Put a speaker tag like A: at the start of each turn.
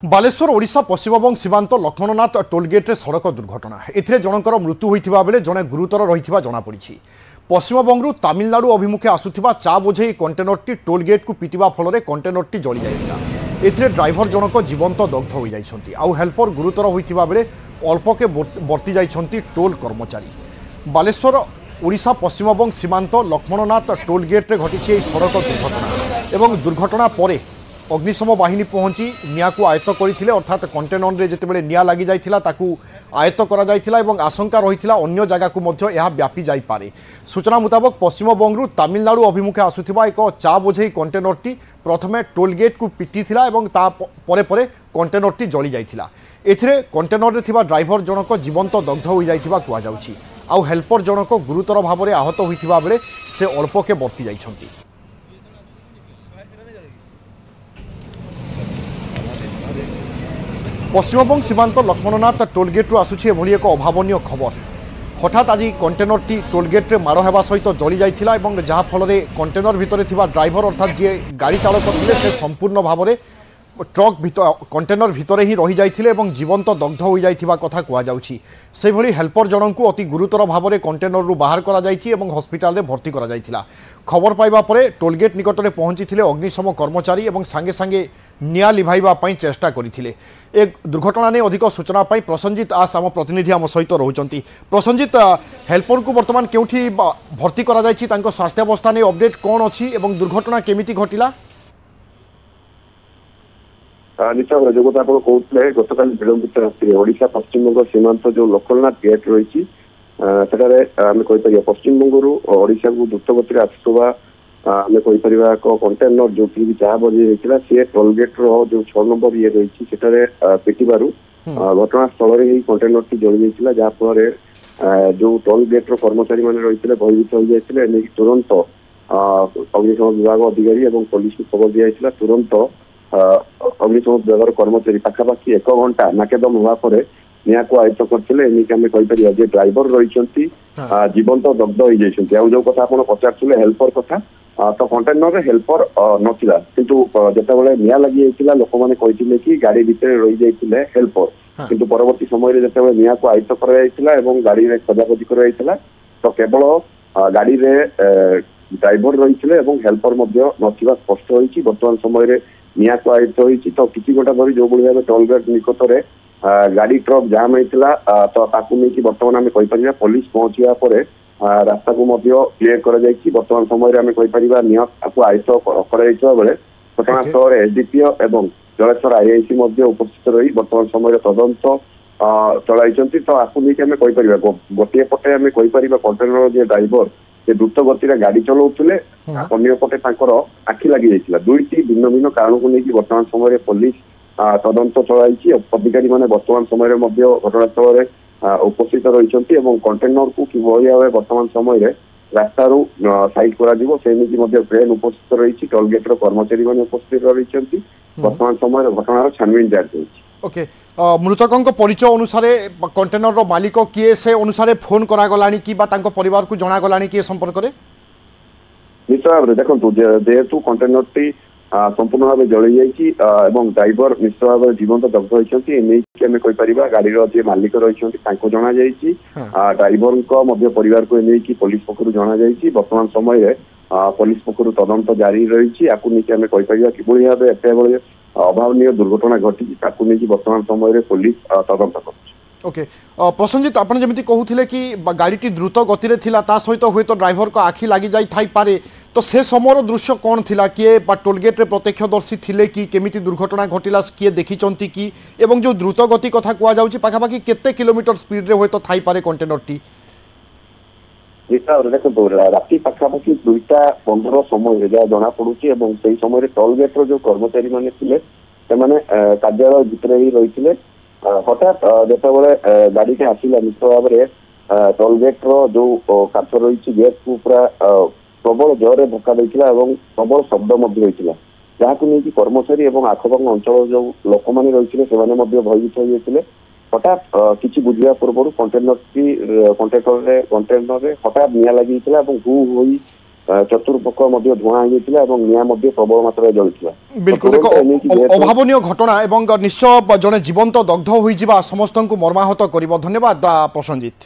A: बालेश्वर ओडिशा पश्चिमबंग सीमांत लक्ष्मणनाथ टोलगेट्रे सड़क दुर्घटना एथिरे जनकर मृत्यु होइथिबा बेले जने गुरुतर रहिथिबा जणा पड़िछि। पश्चिमबंगरू तमिलनाडु अभिमुखे आसुथिबा चा बोझेई कंटेनरटी टोलगेट को पिटिबा फल कंटेनरटी जली जाइथिला। एथिरे ड्राइवर जनक जीवंत दग्ध होई जाइछन्ति आउ हेल्पर गुरुतर होइथिबा बेले अल्पके वर्ती जाइछन्ति टोल कर्मचारी। बालेश्वर ओडिशा पश्चिमबंग सीमांत लक्ष्मणनाथ टोलगेट्रे घटिछि एई सड़क दुर्घटना एवं दुर्घटना परे अग्निशम बाहिनी पहुंची निया को आयत्त करथिले अर्थात कंटेनर रे जेतेबेले निया लागि जाइथिला ताकू आयत्त करा जाइथिला एवं आशंका रहिथिला अन्य जगह को मध्य यह व्यापी जाई पारे। सूचना मुताबक पश्चिमबंगरू तमिलनाडु अभिमुखे आसुथिबा एक चा बोझेई कंटेनरटी प्रथमे टोलगेट को पिटिथिला एवं ता परे परे कंटेनरटी जली जाइथिला। एथिरे कंटेनर रे थिबा ड्राइवर जनक जीवंत दग्ध होई जाइथिबा कुआ जाउछि आउ हेल्पर जनक गुरुतर भाव आहत होइथिबा बेले से अल्पके वर्ती जाइछन्ति। पश्चिमबंग सीमांत लक्ष्मणनाथ टोलगेट्रु आसुछि एभली एक अभावनीय खबर। हठात आज कंटेनरटी टोलगेट्रे माड़ हेबा सहित जली जाइथिला एवं जहाँ फल कंटेनर भितर थिबा ड्राइवर अर्थात जी गाड़ी चालक थिले से संपूर्ण भाव में ट्रक भीतर कंटेनर भितर ही रही जाइथिले एवं जीवंत दग्ध होई जाइथिबा कथा कुआ जाउछि। से भली हेल्पर जनकू अति गुरुतर भाव में कंटेनर रु बाहर करा जाइछि एवं हॉस्पिटल रे भर्ती करा जाइथिला। खबर पाइबा परे टोलगेट निकट में पहुंचीथिले अग्निशम कर्मचारी एवं सांगे सांगे निया लिभाइबा पई चेष्टा करिथिले। एक दुर्घटना ने अधिक सूचना पाई प्रसन्नजित आस आम प्रतिनिधि आम सहित रहउचंती। प्रसन्नजित हेल्पर को वर्तमान केउठी भर्ती करा जाइछि तांको स्वास्थ्य अवस्था ने अपडेट कोन अछि एवं दुर्घटना केमिति घटिला?
B: निश्चय जो कथा आप कहते गतकाल विलंबित रात्रि ओडिशा पश्चिमबंग सीमांत जो लक्ष्मणनाथ गेट रही आम कहीपर पश्चिमबंगू ओडिशा को द्रुत गति आसुवा आम कहीपर एक कंटेनर जो कि जहाँ बजे होता सी टोलगेट जो 6 नंबर ये रही पिटार घटनास्थल ही कंटेनर टी जली जाता जहाँफल जो टोलगेट कर्मचारी मैंने रही भयभीत हो जाते तुरंत अग्निशम विभाग अधिकारी और पुलिस को खबर दिया तुरंत अग्निशम विभाग कर्मचारी पाखापाखि 1 घंटा नाकेदम होगा निया को आयत्त करते ड्राइवर रही जीवंत दग्ध हो जाती जो कथा आप पचारे हेल्पर कथा तो कंटेनर हेल्पर नथिला किंतु जितेबाला निया लगी लोक मैंने कहते कि गाड़ी भितर रही जाते हेल्पर किंतु परवर्ती समय जिते निया को आयत्त कर गाड़ी में खोजाखोजी कर तो केवल गाड़ी में ड्राइवर रही हेल्पर नथिबा स्पष्ट होती वर्तमान समय निया को आयत्त होती तो किसी घंटा धरी जो भाई टोलगेट निकट में गाड़ी ट्रक जाम होता तो ताकू नहीं बर्तमान आम कहीपर पुलिस पहुंचा पर रास्ता को क्लीयर कर बर्तमान समय आम कहीपर निया को आयत्त कर बेले घटनास्थल एसडीपीओ और जलेश्वर आईआईसी उपस्थित रही वर्तमान समय तदंत चलाई तो आपको नहीं आम कहीपर गोटे पटे आम कहीपर कंटेनर जो ड्राइवर से द्रुत गति गाड़ी चलाऊे अंपटे आखि लगी जाता दुईटी भिन्न भिन्न कारण को लेकिन वर्तमान समय पुलिस तदंत चलाई अधिकारी मैंने वर्तमान समय घटनास्थल उपस्थित रही कंटेनर को कि भाव वर्तमान समय रास्तार साइड कर ट्रेन उपस्थित रही टोलगेट कर्मचारी मैंने उपस्थित रही वर्तमान समय घटनार छानबीन जारी होती।
A: ओके मृतकों परिचय अनुसार कंटेनर मालिक किए से अनुसार फोन करागलानी कि परिवार को जनागलानी किए संपर्क में
B: निश्चय भाव देखो जेहेतु कंटेनर टी संपूर्ण भाव जली जाइए ड्राइवर निश्चय भाव जीवंत दग्ध होती आम कहीपर गाड़ी जी मालिक रही जना ड्राइवर परिवार को लेकिन पुलिस पक्ष जना वर्तमान समय पुलिस पक्ष तदंत जारी रही आम कहीपर कि भाव एत अभावनीय दुर्घटना घटी वर्तमान समय पुलिस तदंत कर।
A: ओके प्रसन्नजित आपने जमी कहते कि गाड़ी द्रुत गति सहित हुए तो ड्राइवर को आखि लगी जाए तो से समय दृश्य कौन थिला किए टोलगेट प्रत्यक्षदर्शी थिले कि केमिति दुर्घटना घटिला किए देखिचंती कि एवं जो द्रुत गति कथा कुआ जाउची पाखापाखि केते किलोमीटर स्पीड रे होय तो थाई पारे कंटेनर टी
B: देखो राति पाखापाखि 2:15 समय जहाँ जना पड़ी से समय टोलगेट जो कर्मचारी मैंने कार्यालय भितर ही रही हठात जिते गाड़ी के आसला निश्चित भाव में टोलगेट जो काच रही गेट को पूरा प्रबल जरे धक्का देता प्रबल शब्द होता जहाँ को लेकिन कर्मचारी और आखपाख अंचल जो लोक मैंने रही भयभीत हो जाते हठात किसी बुझा पूर्व कंटेनर हठात निया लगी हु ଚତୁର୍ପକ୍ଷ ମଧ୍ୟ ଧୂଆଁ ହେଇଯାଇଥିଲା ଏବଂ ନିଆଁ ମଧ୍ୟ ପ୍ରବଳ ମାତ୍ରାରେ ଜଳିଥିଲା।
A: बिल्कुल एक अभावन घटना एवं निश्चय जड़े जीवंत दग्ध हो समस्त को मर्माहत कर। धन्यवाद प्रसन्नजीत।